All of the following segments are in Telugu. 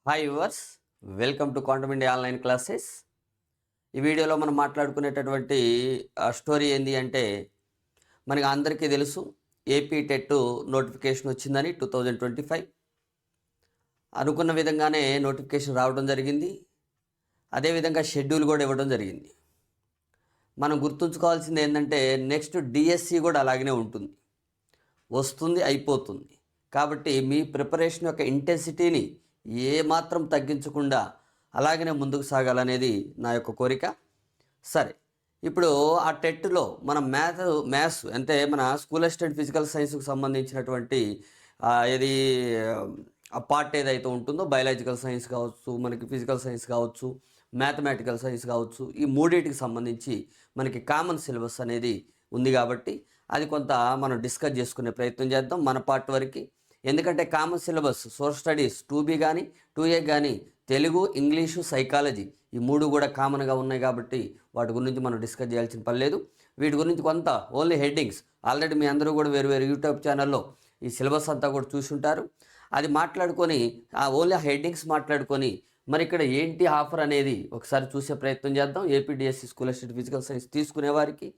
Hi yours, welcome to quantum India online classes. ఈ వీడియోలో మనం మాట్లాడుకునేటటువంటి స్టోరీ ఏంటి అంటే, మనకి అందరికీ తెలుసు ఏపీ టెట్ నోటిఫికేషన్ వచ్చిందని 2025 అనుకున్న విధంగానే నోటిఫికేషన్ రావడం జరిగింది. అదేవిధంగా షెడ్యూల్ కూడా ఇవ్వడం జరిగింది. మనం గుర్తుంచుకోవాల్సింది ఏంటంటే, నెక్స్ట్ డిఎస్సి కూడా అలాగనే ఉంటుంది, వస్తుంది, అయిపోతుంది. కాబట్టి మీ ప్రిపరేషన్ యొక్క ఇంటెన్సిటీని ఏమాత్రం తగ్గించకుండా అలాగనే ముందుకు సాగాలనేది నా యొక్క కోరిక. సరే, ఇప్పుడు ఆ టెట్లో మనం మ్యాథ్స్ అంటే మన స్కూల్ అసిస్టెంట్ ఫిజికల్ సైన్స్కి సంబంధించినటువంటి ఇది ఆ పార్ట్ ఏదైతే ఉంటుందో, బయాలజికల్ సైన్స్ కావచ్చు, మనకి ఫిజికల్ సైన్స్ కావచ్చు, మ్యాథమెటికల్ సైన్స్ కావచ్చు, ఈ మూడింటికి సంబంధించి మనకి కామన్ సిలబస్ అనేది ఉంది. కాబట్టి అది కొంత మనం డిస్కస్ చేసుకునే ప్రయత్నం చేద్దాం మన పార్ట్ వరకు. ఎందుకంటే common syllabus social studies 2B కానీ 2A కానీ తెలుగు, ఇంగ్లీషు, సైకాలజీ ఈ మూడు కూడా కామన్గా ఉన్నాయి. కాబట్టి వాటి గురించి మనం డిస్కస్ చేయాల్సిన పని లేదు. వీటి గురించి కొంత ఓన్లీ హెడ్డింగ్స్ ఆల్రెడీ మీ అందరూ కూడా వేరు వేరు యూట్యూబ్ ఛానల్లో ఈ సిలబస్ అంతా కూడా చూసుంటారు. అది మాట్లాడుకొని ఓన్లీ హెడ్డింగ్స్ మాట్లాడుకొని మరి ఇక్కడ ఏంటి ఆఫర్ అనేది ఒకసారి చూసే ప్రయత్నం చేద్దాం. APDSC school assistant physical science తీసుకునే వారికి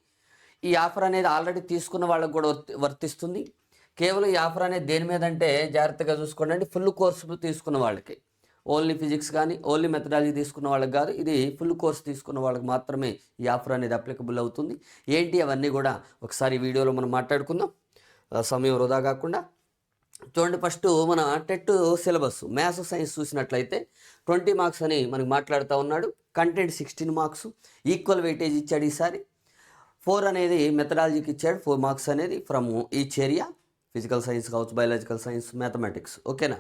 ఈ ఆఫర్ అనేది ఆల్రెడీ తీసుకున్న వాళ్ళకు కూడా వర్తిస్తుంది. కేవలం ఈ ఆఫర్ అనేది దేని మీద అంటే, జాగ్రత్తగా చూసుకోండి, ఫుల్ కోర్సు తీసుకున్న వాళ్ళకి, ఓన్లీ ఫిజిక్స్ కానీ ఓన్లీ మెథడాలజీ తీసుకున్న వాళ్ళకి కాదు, ఇది ఫుల్ కోర్స్ తీసుకున్న వాళ్ళకి మాత్రమే ఈ ఆఫర్ అనేది అప్లికబుల్ అవుతుంది. ఏంటి అవన్నీ కూడా ఒకసారి ఈ వీడియోలో మనం మాట్లాడుకుందాం, సమయం వృధా కాకుండా. చూడండి, ఫస్ట్ మన టెట్ సిలబస్ మ్యాథ్స్ సైన్స్ చూసినట్లయితే 20 మార్క్స్ అని మనకి మాట్లాడుతూ ఉన్నాడు. కంటెంట్ 16 మార్క్స్, ఈక్వల్ వెయిటేజ్ ఇచ్చాడు. ఈసారి 4 అనేది మెథడాలజీకి ఇచ్చాడు, 4 మార్క్స్ అనేది from each area, physical science కావచ్చు, బయాలజికల్ సైన్స్, మ్యాథమెటిక్స్. ఓకేనా?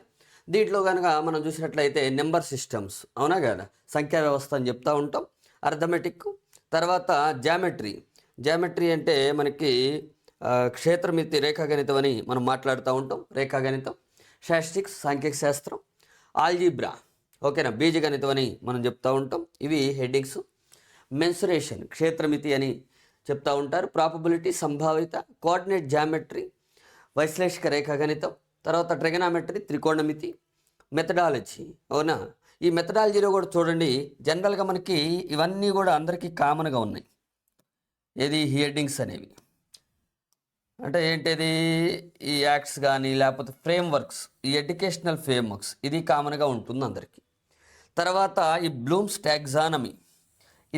దీంట్లో కనుక మనం చూసినట్లయితే నెంబర్ సిస్టమ్స్, అవునా కదా, సంఖ్యా వ్యవస్థ అని చెప్తూ ఉంటాం, అర్థమెటిక్. తర్వాత జామెట్రీ అంటే మనకి క్షేత్రమితి, రేఖాగణితం అని మనం మాట్లాడుతూ ఉంటాం, రేఖాగణితం. స్టాటిస్టిక్స్, సాంఖ్యక శాస్త్రం. ఆల్జీబ్రా, ఓకేనా, బీజగణితం అని మనం చెప్తూ ఉంటాం. ఇవి హెడ్డింగ్స్. మెన్సురేషన్, క్షేత్రమితి అని చెప్తూ ఉంటారు. ప్రాబబిలిటీ, సంభావ్యత. కోఆర్డినేట్ జామెట్రీ, వైశ్లేషిక రేఖాగణితం. తర్వాత ట్రిగనామెట్రీ, త్రికోణమితి. మెథడాలజీ, అవునా. ఈ మెథడాలజీలో కూడా చూడండి, జనరల్గా మనకి ఇవన్నీ కూడా అందరికీ కామన్గా ఉన్నాయి. ఏది హెడ్డింగ్స్ అనేవి అంటే ఏంటిది, ఈ యాక్ట్స్ కానీ లేకపోతే ఫ్రేమ్వర్క్స్, ఈ ఎడ్యుకేషనల్ ఫ్రేమ్వర్క్స్, ఇది కామన్గా ఉంటుంది అందరికీ. తర్వాత ఈ బ్లూమ్స్ టాక్సానమీ,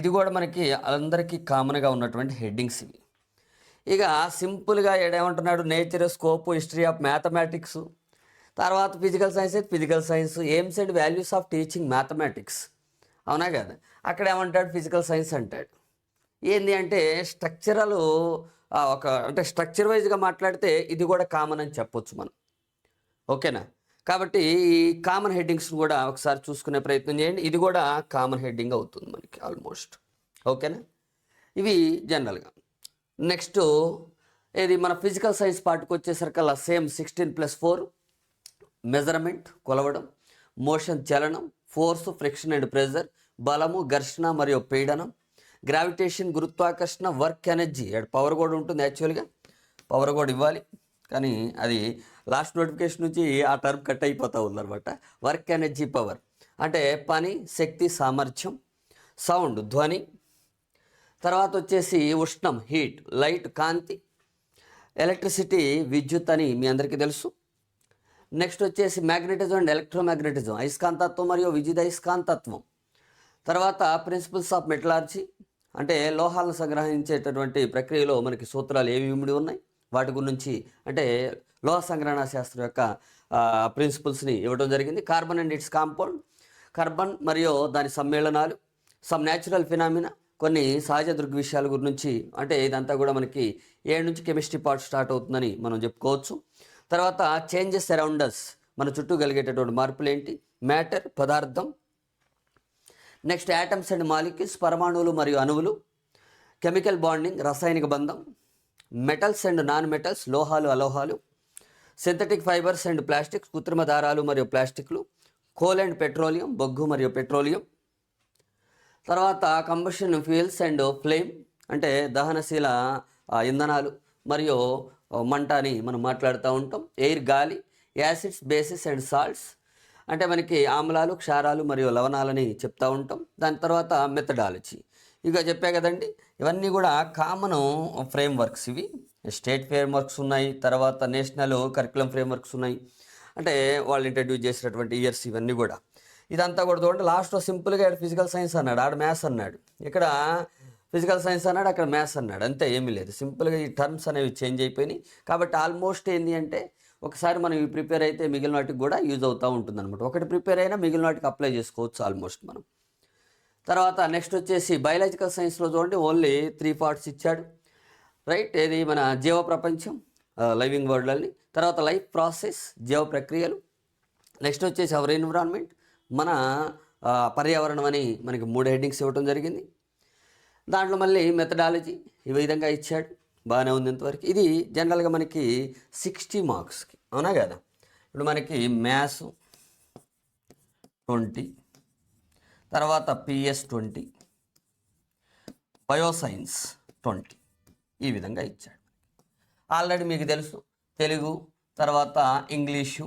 ఇది కూడా మనకి అందరికీ కామన్గా ఉన్నటువంటి హెడ్డింగ్స్ ఇవి. ఇక సింపుల్గా ఏమంటున్నాడు, nature, scope, history of mathematics. తర్వాత ఫిజికల్ సైన్స్ అయితే physical science, aims and values of teaching mathematics, అవునా కదా. అక్కడ ఏమంటాడు, ఫిజికల్ సైన్స్ అంటాడు. ఏంది అంటే స్ట్రక్చరల్, అంటే స్ట్రక్చర్ వైజ్గా మాట్లాడితే ఇది కూడా కామన్ అని చెప్పొచ్చు మనం, ఓకేనా. కాబట్టి ఈ కామన్ హెడ్డింగ్స్ కూడా ఒకసారి చూసుకునే ప్రయత్నం చేయండి. ఇది కూడా కామన్ హెడ్డింగ్ అవుతుంది మనకి ఆల్మోస్ట్, ఓకేనా. ఇవి జనరల్గా. నెక్స్ట్ ఇది మన ఫిజికల్ సైన్స్ పార్ట్కి వచ్చేసరికల్లా సేమ్ 16+4, మెజర్మెంట్, కొలవడం, మోషన్, చలనం, ఫోర్స్, ఫ్రిక్షన్ అండ్ ప్రెజర్, బలము, ఘర్షణ మరియు పీడనం, గ్రావిటేషన్, గురుత్వాకర్షణ, వర్క్ ఎనర్జీ. పవర్ కూడా ఉంటుంది, యాక్చువల్గా పవర్ కూడా ఇవ్వాలి, కానీ అది లాస్ట్ నోటిఫికేషన్ నుంచి ఆ టర్మ్ కట్ అయిపోతూ ఉందన్నమాట. వర్క్ ఎనర్జీ, పవర్ అంటే పని, శక్తి, సామర్థ్యం. సౌండ్, ధ్వని. తర్వాత వచ్చేసి ఉష్ణం, హీట్, లైట్, కాంతి. ఎలక్ట్రిసిటీ, విద్యుత్ అని మీ అందరికీ తెలుసు. నెక్స్ట్ వచ్చేసి మ్యాగ్నెటిజం అండ్ ఎలక్ట్రోమాగ్నెటిజం, అయస్కాంతత్వం మరియు విద్యుత్ అయస్కాంతత్వం. తర్వాత ప్రిన్సిపల్స్ ఆఫ్ మెటలార్జీ, అంటే లోహాలను సంగ్రహించేటటువంటి ప్రక్రియలో మనకి సూత్రాలు ఏవి ఇమిడి ఉన్నాయి, వాటి గురించి, అంటే లోహ సంగ్రహణ శాస్త్రం యొక్క ప్రిన్సిపల్స్ని ఇవ్వడం జరిగింది. Carbon and it's compound, carbon మరియు దాని సమ్మేళనాలు. సమ్ న్యాచురల్ ఫినామినా, కొన్ని సహజ దృగ్విషయాల గురించి, అంటే ఇదంతా కూడా మనకి 7 నుంచి కెమిస్ట్రీ పార్ట్ స్టార్ట్ అవుతుందని మనం చెప్పుకోవచ్చు. తర్వాత చేంజెస్ అరౌండ్ అస్, మన చుట్టూ కలిగేటటువంటి మార్పులు ఏంటి. మ్యాటర్, పదార్థం. నెక్స్ట్ యాటమ్స్ అండ్ మాలిక్యూల్స్, పరమాణువులు మరియు అణువులు. కెమికల్ బాండింగ్, రసాయనిక బంధం. మెటల్స్ అండ్ నాన్ మెటల్స్, లోహాలు, అలోహాలు. సింథటిక్ ఫైబర్స్ అండ్ ప్లాస్టిక్స్, కృత్రిమ దారాలు మరియు ప్లాస్టిక్లు. కోల్ అండ్ పెట్రోలియం, బొగ్గు మరియు పెట్రోలియం. తర్వాత కంబషన్ ఫ్యూయల్స్ అండ్ ఫ్లేమ్, అంటే దహనశీల ఇంధనాలు మరియు మంట అని మనం మాట్లాడుతూ ఉంటాం. ఎయిర్, గాలి. Acids, basis and salts. అంటే మనకి ఆమ్లాలు, క్షారాలు మరియు లవణాలని చెప్తూ ఉంటాం. దాని తర్వాత మెథడాలజీ. ఇక చెప్పా కదండి, ఇవన్నీ కూడా కామన్ ఫ్రేమ్వర్క్స్. ఇవి స్టేట్ ఫ్రేమ్వర్క్స్ ఉన్నాయి, తర్వాత నేషనల్ కరికులం ఫ్రేమ్వర్క్స్ ఉన్నాయి. అంటే వాళ్ళు ఇంట్రడ్యూస్ చేసినటువంటి ఇయర్స్ ఇవన్నీ కూడా. ఇదంతా కూడా చూడండి, లాస్ట్లో సింపుల్గా ఫిజికల్ సైన్స్ అన్నాడు, ఆడ మ్యాథ్స్ అన్నాడు. ఇక్కడ ఫిజికల్ సైన్స్ అన్నాడు, అక్కడ మ్యాథ్స్ అన్నాడు. అంతే, ఏమీ లేదు. సింపుల్గా ఈ టర్మ్స్ అనేవి చేంజ్ అయిపోయినాయి. కాబట్టి ఆల్మోస్ట్ ఏంటి అంటే ఒకసారి మనం ఇవి ప్రిపేర్ అయితే మిగిలిన వాటికి కూడా యూజ్ అవుతూ ఉంటుంది అనమాట. ఒకటి ప్రిపేర్ అయినా మిగిలిన వాటికి అప్లై చేసుకోవచ్చు ఆల్మోస్ట్ మనం. తర్వాత నెక్స్ట్ వచ్చేసి బయాలజికల్ సైన్స్లో చూడండి, ఓన్లీ 3 పార్ట్స్ ఇచ్చాడు, రైట్. ఏది మన జీవ ప్రపంచం, లివింగ్ వరల్డ్ని, తర్వాత లైఫ్ ప్రాసెస్, జీవ ప్రక్రియలు, నెక్స్ట్ వచ్చేసి అవర్ ఎన్విరాన్మెంట్, మన పర్యావరణం అని మనకి 3 హెడ్డింగ్స్ ఇవ్వడం జరిగింది. దాంట్లో మళ్ళీ మెథడాలజీ ఈ విధంగా ఇచ్చాడు. బాగానే ఉంది ఇంతవరకు. ఇది జనరల్గా మనకి 60 మార్క్స్కి, అవునా కదా. ఇప్పుడు మనకి మ్యాథ్స్ 20, తర్వాత PS 20, బయోసైన్స్ 20, ఈ విధంగా ఇచ్చాడు. ఆల్రెడీ మీకు తెలుసు తెలుగు, తర్వాత ఇంగ్లీషు,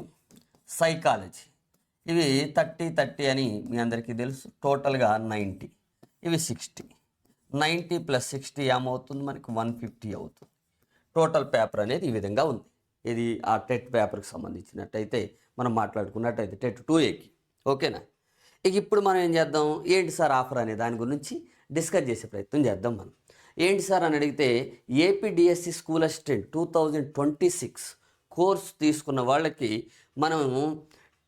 సైకాలజీ, ఇవి 30 అని మీ అందరికీ తెలుసు. టోటల్గా 90, ఇవి 60. 90 + 60 ఏమవుతుంది మనకి 150 అవుతుంది. టోటల్ పేపర్ అనేది ఈ విధంగా ఉంది. ఇది ఆ టెట్ పేపర్కి సంబంధించినట్టయితే మనం మాట్లాడుకున్నట్టయితే టెట్ 2Aకి, ఓకేనా. ఇక ఇప్పుడు మనం ఏం చేద్దాం, ఏంటి సార్ ఆఫర్ అనే దాని గురించి డిస్కస్ చేసే ప్రయత్నం చేద్దాం మనం. ఏంటి సార్ అని అడిగితే, ఏపీడిఎస్సి స్కూల్ అసిస్టెంట్ 2026 కోర్స్ తీసుకున్న వాళ్ళకి మనం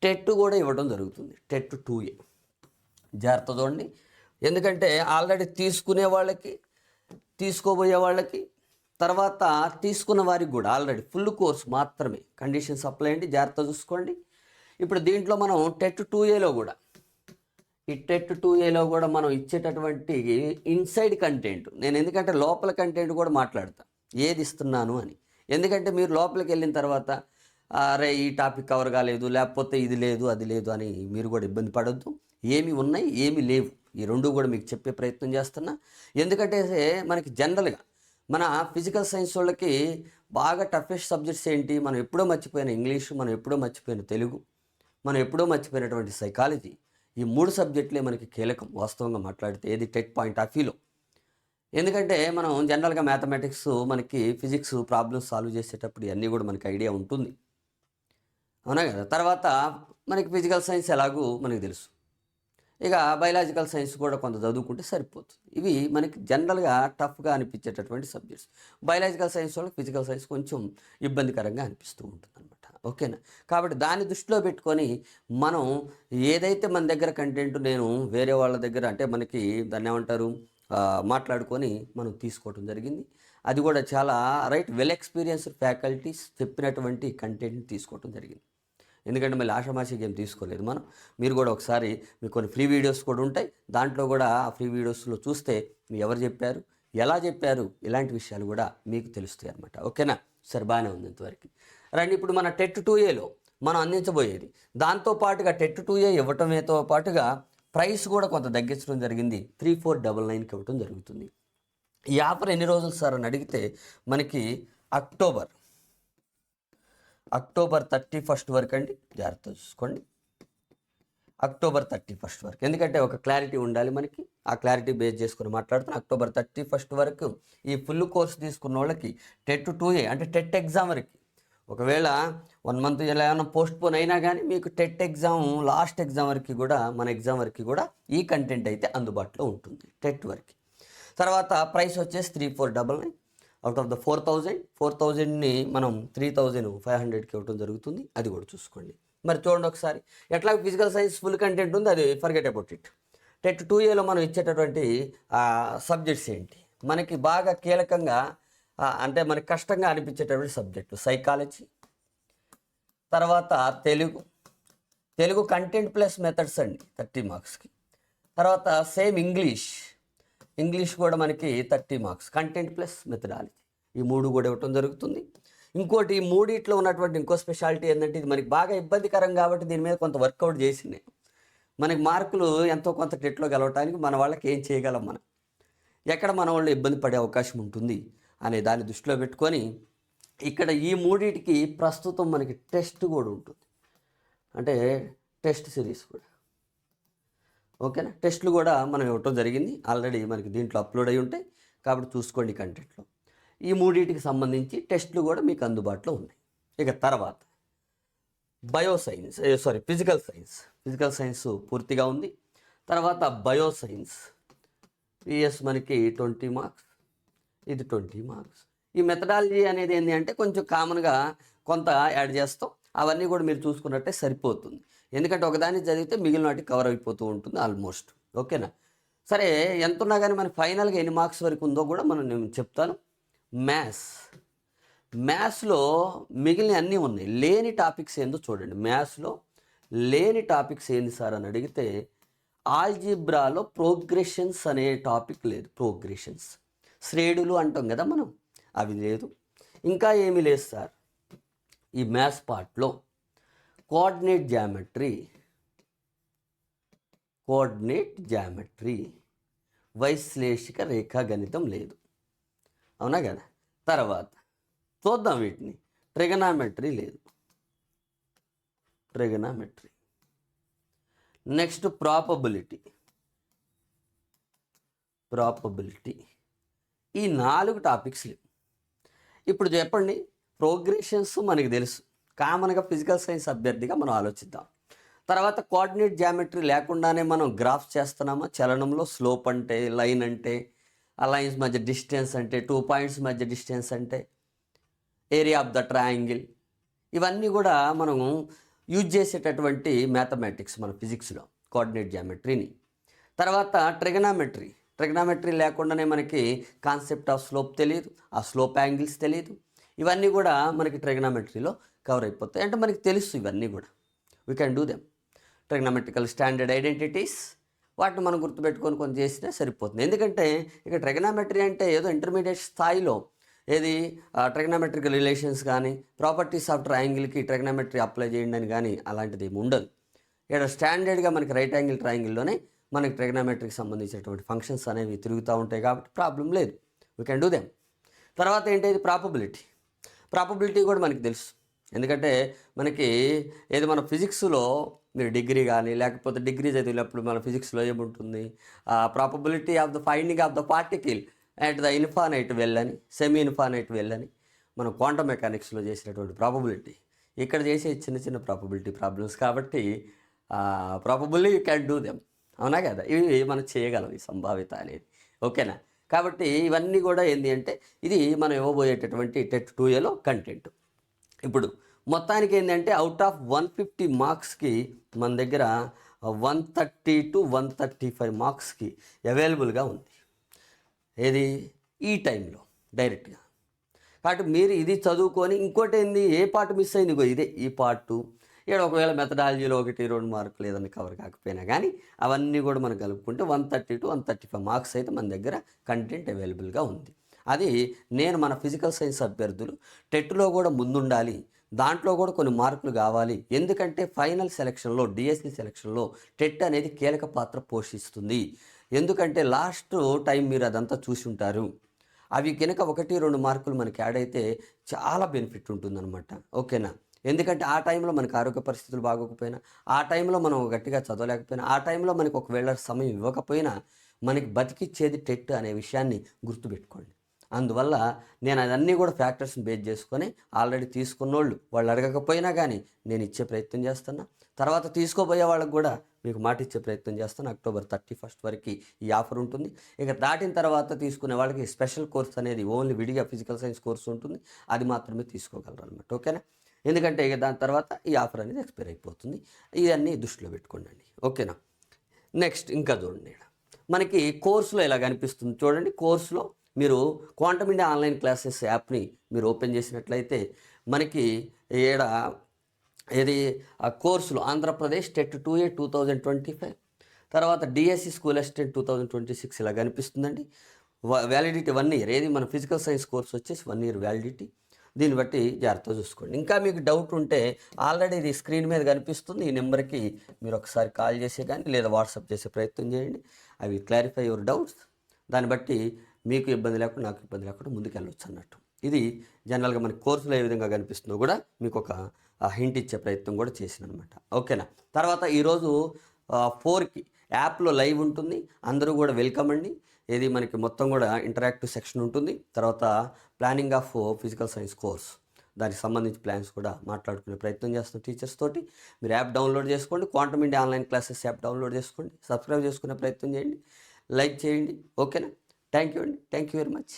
టెట్ కూడా ఇవ్వడం జరుగుతుంది. టెట్ 2A జాగ్రత్త చూడండి. ఎందుకంటే ఆల్రెడీ తీసుకునే వాళ్ళకి, తీసుకోబోయే వాళ్ళకి, తర్వాత తీసుకున్న వారికి కూడా ఆల్రెడీ ఫుల్ కోర్స్ మాత్రమే. కండిషన్స్ అప్లై అండి, జాగ్రత్త చూసుకోండి. ఇప్పుడు దీంట్లో మనం టెట్ 2Aలో కూడా, ఈ టెట్ 2Aలో కూడా మనం ఇచ్చేటటువంటి ఇన్సైడ్ కంటెంట్, నేను ఎందుకంటే లోపల కంటెంట్ కూడా మాట్లాడతా ఏది ఇస్తున్నాను అని. ఎందుకంటే మీరు లోపలికి వెళ్ళిన తర్వాత అరే ఈ టాపిక్ కవర్ కాలేదు, లేకపోతే ఇది లేదు అది లేదు అని మీరు కూడా ఇబ్బంది పడొద్దు. ఏమి ఉన్నాయి ఏమి లేవు ఈ రెండు కూడా మీకు చెప్పే ప్రయత్నం చేస్తున్నా. ఎందుకంటే మనకి జనరల్గా మన ఫిజికల్ సైన్స్ వాళ్ళకి బాగా టఫెస్ట్ సబ్జెక్ట్స్ ఏంటి, మనం ఎప్పుడో మర్చిపోయిన ఇంగ్లీషు, మనం ఎప్పుడో మర్చిపోయిన తెలుగు, మనం ఎప్పుడో మర్చిపోయినటువంటి సైకాలజీ. ఈ 3 సబ్జెక్టులే మనకి కీలకం వాస్తవంగా మాట్లాడితే, ఏది టెట్ పాయింట్ ఆఫ్ వ్యూలో. ఎందుకంటే మనం జనరల్గా మ్యాథమెటిక్స్, మనకి ఫిజిక్స్ ప్రాబ్లమ్స్ సాల్వ్ చేసేటప్పుడు ఇవన్నీ కూడా మనకి ఐడియా ఉంటుంది, అవునా కదా. తర్వాత మనకి ఫిజికల్ సైన్స్ ఎలాగూ మనకి తెలుసు. ఇక బయలాజికల్ సైన్స్ కూడా కొంత చదువుకుంటే సరిపోతుంది. ఇవి మనకి జనరల్గా టఫ్గా అనిపించేటటువంటి సబ్జెక్ట్స్. బయలాజికల్ సైన్స్ వాళ్ళకి ఫిజికల్ సైన్స్ కొంచెం ఇబ్బందికరంగా అనిపిస్తూ ఉంటుంది అనమాట, ఓకేనా. కాబట్టి దాన్ని దృష్టిలో పెట్టుకొని మనం ఏదైతే మన దగ్గర కంటెంట్, నేను వేరే వాళ్ళ దగ్గర అంటే మనకి దాన్ని ఏమంటారు మాట్లాడుకొని మనం తీసుకోవడం జరిగింది. అది కూడా చాలా రైట్ వెల్ ఎక్స్పీరియన్స్డ్ ఫ్యాకల్టీస్ చెప్పినటువంటి కంటెంట్ని తీసుకోవడం జరిగింది. ఎందుకంటే మళ్ళీ ఆషామాషికి ఏం తీసుకోలేదు మనం. మీరు కూడా ఒకసారి మీకు కొన్ని ఫ్రీ వీడియోస్ కూడా ఉంటాయి, దాంట్లో కూడా ఆ ఫ్రీ వీడియోస్లో చూస్తే మీరు ఎవరు చెప్పారు, ఎలా చెప్పారు, ఇలాంటి విషయాలు కూడా మీకు తెలుస్తాయి అనమాట, ఓకేనా. సరే, బాగానే ఉంది ఇంతవరకు. రండి, ఇప్పుడు మన టెట్ 2Aలో మనం అందించబోయేది, దాంతోపాటుగా టెట్ 2A ఇవ్వటమేతో పాటుగా ప్రైస్ కూడా కొంత తగ్గించడం జరిగింది. 3499కి ఇవ్వటం జరుగుతుంది. ఈ ఆఫర్ ఎన్ని రోజులు సార్ అని అడిగితే మనకి అక్టోబర్ 31 వరకు అండి, జాగ్రత్త చూసుకోండి. అక్టోబర్ 31 వరకు, ఎందుకంటే ఒక క్లారిటీ ఉండాలి మనకి, ఆ క్లారిటీ బేస్ చేసుకుని మాట్లాడుతున్నాం. అక్టోబర్ 31 వరకు ఈ ఫుల్ కోర్స్ తీసుకున్న వాళ్ళకి టెట్ 2A అంటే టెట్ ఎగ్జామ్ వరకు, ఒకవేళ 1 మంత్ ఇలా ఏమైనా పోస్ట్ పోన్ అయినా కానీ మీకు టెట్ ఎగ్జామ్ లాస్ట్ ఎగ్జామ్ వరకు కూడా, మన ఎగ్జామ్ వరకు కూడా ఈ కంటెంట్ అయితే అందుబాటులో ఉంటుంది టెట్ వరకు. తర్వాత ప్రైస్ వచ్చేసి 3499. అవుట్ ఆఫ్ ద 4000ని మనం 3500కి ఇవ్వడం జరుగుతుంది. అది కూడా చూసుకోండి. మరి చూడండి ఒకసారి, ఎట్లా ఫిజికల్ సైన్స్ ఫుల్ కంటెంట్ ఉంది, అది ఫర్గెట్ అబౌట్ ఇట్. టెట్ 2Aలో మనం ఇచ్చేటటువంటి సబ్జెక్ట్స్ ఏంటి, మనకి బాగా కీలకంగా అంటే మనకి కష్టంగా అనిపించేటటువంటి సబ్జెక్టు సైకాలజీ, తర్వాత తెలుగు కంటెంట్ ప్లస్ మెథడ్స్ అండి 30 మార్క్స్కి. తర్వాత సేమ్ ఇంగ్లీష్ కూడా మనకి 30 మార్క్స్, కంటెంట్ ప్లస్ మెథడాలజీ, ఈ 3 కూడా ఇవ్వటం జరుగుతుంది. ఇంకోటి ఈ మూడిట్లో ఉన్నటువంటి ఇంకో స్పెషాలిటీ ఏంటంటే, ఇది మనకి బాగా ఇబ్బందికరం కాబట్టి దీని మీద కొంత వర్కౌట్ చేసింది. మనకి మార్కులు ఎంతో కొంత టెట్లో గెలవటానికి మన వాళ్ళకి ఏం చేయగలం, మనం ఎక్కడ మన వాళ్ళు ఇబ్బంది పడే అవకాశం ఉంటుంది అనే దాన్ని దృష్టిలో పెట్టుకొని ఇక్కడ ఈ మూడింటికి ప్రస్తుతం మనకి టెస్ట్ కూడా ఉంటుంది. అంటే టెస్ట్ సిరీస్ కూడా. ఓకేనా, టెస్టులు కూడా మనం ఇవ్వటం జరిగింది ఆల్రెడీ, మనకి దీంట్లో అప్లోడ్ అయి ఉంటాయి కాబట్టి చూసుకోండి కంటెంట్లో. ఈ మూడింటికి సంబంధించి టెస్టులు కూడా మీకు అందుబాటులో ఉన్నాయి. ఇక తర్వాత ఫిజికల్ సైన్స్ పూర్తిగా ఉంది. తర్వాత బయోసైన్స్ పిఎస్ మనకి 20 మార్క్స్, ఇది 20 మార్క్స్. ఈ మెథడాలజీ అనేది ఏంటి అంటే కొంచెం కామన్గా కొంత యాడ్ చేస్తాం, అవన్నీ కూడా మీరు చూసుకున్నట్టే సరిపోతుంది. ఎందుకంటే ఒకదాన్ని చదివితే మిగిలిన వాటికి కవర్ అయిపోతూ ఉంటుంది ఆల్మోస్ట్. ఓకేనా, సరే ఎంత ఉన్నా కానీ మన ఫైనల్గా ఎన్ని మార్క్స్ వరకు ఉందో కూడా నేను చెప్తాను. మ్యాథ్స్లో మిగిలిన అన్నీ ఉన్నాయి, లేని టాపిక్స్ ఏందో చూడండి. మ్యాథ్స్లో లేని టాపిక్స్ ఏంది సార్ అని అడిగితే ఆల్జీబ్రాలో ప్రోగ్రెషన్స్ అనే టాపిక్ లేదు. ప్రోగ్రెషన్స్ శ్రేణులు అంటాం కదా మనం, అవి లేదు. ఇంకా ఏమీ లేదు సార్ ఈ మ్యాథ్స్ పార్ట్లో. కోఆర్డినేట్ జామెట్రీ, వైశ్లేషిక రేఖాగణితం లేదు, అవునా కదా. తర్వాత చూద్దాం వీటిని, ట్రిగనామెట్రీ లేదు. నెక్స్ట్ ప్రాబబిలిటీ, ఈ 4 టాపిక్స్ లేవు. ఇప్పుడు చెప్పండి, ప్రోగ్రెషన్స్ మనకి తెలుసు, కామన్గా ఫిజికల్ సైన్స్ అభ్యర్థిగా మనం ఆలోచిద్దాం. తర్వాత కోఆర్డినేట్ జామెట్రీ లేకుండానే మనం గ్రాఫ్స్ చేస్తున్నామా, చలనంలో స్లోప్ అంటే, లైన్ అంటే, ఆ లైన్స్ మధ్య డిస్టెన్స్ అంటే, 2 పాయింట్స్ మధ్య డిస్టెన్స్ అంటే, ఏరియా ఆఫ్ ద ట్రయాంగిల్, ఇవన్నీ కూడా మనం యూజ్ చేసేటటువంటి మ్యాథమెటిక్స్ మన ఫిజిక్స్లో కోఆర్డినేట్ జామెట్రీని. తర్వాత ట్రిగనామెట్రీ లేకుండానే మనకి కాన్సెప్ట్ ఆఫ్ స్లోప్ తెలియదు, ఆ స్లోప్ యాంగిల్స్ తెలియదు. ఇవన్నీ కూడా మనకి ట్రిగనామెట్రీలో కవర్ అయిపోతాయి. అంటే మనకి తెలుసు ఇవన్నీ కూడా, we can do them. Trigonometrical standard identities, వాటిని మనం గుర్తుపెట్టుకొని కొంచెం చేసినా సరిపోతుంది. ఎందుకంటే ఇక ట్రిగనామెట్రీ అంటే ఏదో ఇంటర్మీడియట్ స్థాయిలో ఏది ట్రిగనామెట్రికల్ రిలేషన్స్ కానీ, ప్రాపర్టీస్ ఆఫ్ ట్రయాంగిల్కి ట్రిగనామెట్రీ అప్లై చేయండి అని కానీ అలాంటిది ఏమి ఉండదు. ఇక్కడ స్టాండర్డ్గా మనకి రైట్ యాంగిల్ ట్రయాంగిల్లోనే మనకి ట్రిగనామెట్రీకి సంబంధించినటువంటి ఫంక్షన్స్ అనేవి తిరుగుతూ ఉంటాయి కాబట్టి ప్రాబ్లం లేదు, వీ కెన్ డూ దెమ్. తర్వాత ఏంటది ప్రాబబిలిటీ కూడా మనకి తెలుసు. ఎందుకంటే మనకి ఏది మన ఫిజిక్స్లో మీరు డిగ్రీ కానీ లేకపోతే డిగ్రీ చదివినప్పుడు మన ఫిజిక్స్లో ఏముంటుంది, probability of the finding of the particle at the infinite well అని, సెమీ ఇన్ఫానైట్ వెల్ అని మనం క్వాంటమ్ మెకానిక్స్లో చేసినటువంటి ప్రాబబిలిటీ, ఇక్కడ చేసే చిన్న ప్రాబబిలిటీ ప్రాబ్లమ్స్ కాబట్టి probably you can do them, అవునా కదా. ఇవి మనం చేయగలం, ఈ సంభావ్యత అనేది. ఓకేనా, కాబట్టి ఇవన్నీ కూడా ఏంటి అంటే ఇది మనం ఇవ్వబోయేటటువంటి టెట్ 2Aలో కంటెంట్. ఇప్పుడు మొత్తానికి ఏంటంటే అవుట్ ఆఫ్ 150 మార్క్స్కి మన దగ్గర 130 to 135 మార్క్స్కి అవైలబుల్గా ఉంది. ఏది ఈ టైంలో డైరెక్ట్గా. కాబట్టి మీరు ఇది చదువుకొని ఇంకోటి ఏంది, ఏ పార్ట్ మిస్ అయింది, ఇదే ఈ పార్టు. ఇక్కడ ఒకవేళ మెథడాలజీలో 1-2 మార్కులు ఏదైనా కవర్ కాకపోయినా కానీ అవన్నీ కూడా మనం కలుపుకుంటే 130 to 135 మార్క్స్ అయితే మన దగ్గర కంటెంట్ అవైలబుల్గా ఉంది. అది నేను మన ఫిజికల్ సైన్స్ అభ్యర్థులు టెట్లో కూడా ముందుండాలి, దాంట్లో కూడా కొన్ని మార్కులు కావాలి. ఎందుకంటే ఫైనల్ సెలక్షన్లో, డిఎస్సి సెలక్షన్లో టెట్ అనేది కీలక పాత్ర పోషిస్తుంది. ఎందుకంటే లాస్ట్ టైం మీరు అదంతా చూసి ఉంటారు. అవి కనుక 1-2 మార్కులు మనకి యాడ్ అయితే చాలా బెనిఫిట్ ఉంటుందన్నమాట. ఓకేనా, ఎందుకంటే ఆ టైంలో మనకు ఆరోగ్య పరిస్థితులు బాగోకపోయినా, ఆ టైంలో మనం గట్టిగా చదవలేకపోయినా, ఆ టైంలో మనకి ఒకవేళ సమయం ఇవ్వకపోయినా మనకి బతికిచ్చేది టెట్ అనే విషయాన్ని గుర్తుపెట్టుకోండి. అందువల్ల నేను అదన్నీ కూడా ఫ్యాక్టర్స్ని బేస్ చేసుకొని ఆల్రెడీ తీసుకున్నోళ్ళు వాళ్ళు అడగకపోయినా కానీ నేను ఇచ్చే ప్రయత్నం చేస్తున్నా. తర్వాత తీసుకోబోయే వాళ్ళకి కూడా మీకు మాట ఇచ్చే ప్రయత్నం చేస్తాను. October 31 వరకు ఈ ఆఫర్ ఉంటుంది. ఇక దాటిన తర్వాత తీసుకునే వాళ్ళకి స్పెషల్ కోర్స్ అనేది ఓన్లీ విడిగా ఫిజికల్ సైన్స్ కోర్సు ఉంటుంది, అది మాత్రమే తీసుకోగలరు అనమాట. ఓకేనా, ఎందుకంటే ఇక దాని తర్వాత ఈ ఆఫర్ అనేది ఎక్స్పైర్ అయిపోతుంది. ఇవన్నీ దృష్టిలో పెట్టుకోండి. ఓకేనా, నెక్స్ట్ ఇంకా చూడండి, మనకి కోర్సులో ఇలా కనిపిస్తుంది చూడండి. కోర్సులో మీరు క్వాంటమ్ ఇండియా ఆన్లైన్ క్లాసెస్ యాప్ని మీరు ఓపెన్ చేసినట్లయితే మనకి ఏడ ఇది ఆ కోర్సులో ఆంధ్రప్రదేశ్ టెట్ 2A 2025, తర్వాత డిఎస్సి స్కూల్ అసిస్టెంట్ 2026 ఇలా కనిపిస్తుందండి. Validity 1 year. ఏది మన ఫిజికల్ సైన్స్ కోర్స్ వచ్చేసి 1 year వ్యాలిడిటీ. దీన్ని బట్టి జాగ్రత్తగా చూసుకోండి. ఇంకా మీకు డౌట్ ఉంటే ఆల్రెడీ ఇది స్క్రీన్ మీద కనిపిస్తుంది, ఈ నెంబర్కి మీరు ఒకసారి కాల్ చేసే కానీ లేదా వాట్సాప్ చేసే ప్రయత్నం చేయండి. అవి క్లారిఫై యువర్ డౌట్స్. దాన్ని బట్టి మీకు ఇబ్బంది లేకుండా నాకు ఇబ్బంది లేకుండా ముందుకు వెళ్ళొచ్చు అన్నట్టు. ఇది జనరల్గా మన కోర్సులో ఏ విధంగా కనిపిస్తుందో కూడా మీకు ఒక హింట్ ఇచ్చే ప్రయత్నం కూడా చేసిన అనమాట. ఓకేనా. తర్వాత ఈరోజు 4కి యాప్లో లైవ్ ఉంటుంది. అందరూ కూడా వెల్కమ్ అండి. ఇది మనకి మొత్తం కూడా ఇంటరాక్టివ్ సెక్షన్ ఉంటుంది. తర్వాత planning of physical science course, దానికి సంబంధించి ప్లాన్స్ కూడా మాట్లాడుకునే ప్రయత్నం చేస్తాం టీచర్స్ తోటి. మీరు యాప్ డౌన్లోడ్ చేసుకోండి, quantum India online classes app download చేసుకోండి, సబ్స్క్రైబ్ చేసుకునే ప్రయత్నం చేయండి, లైక్ చేయండి. ఓకేనా. థ్యాంక్ యూ అండి. Thank you very much.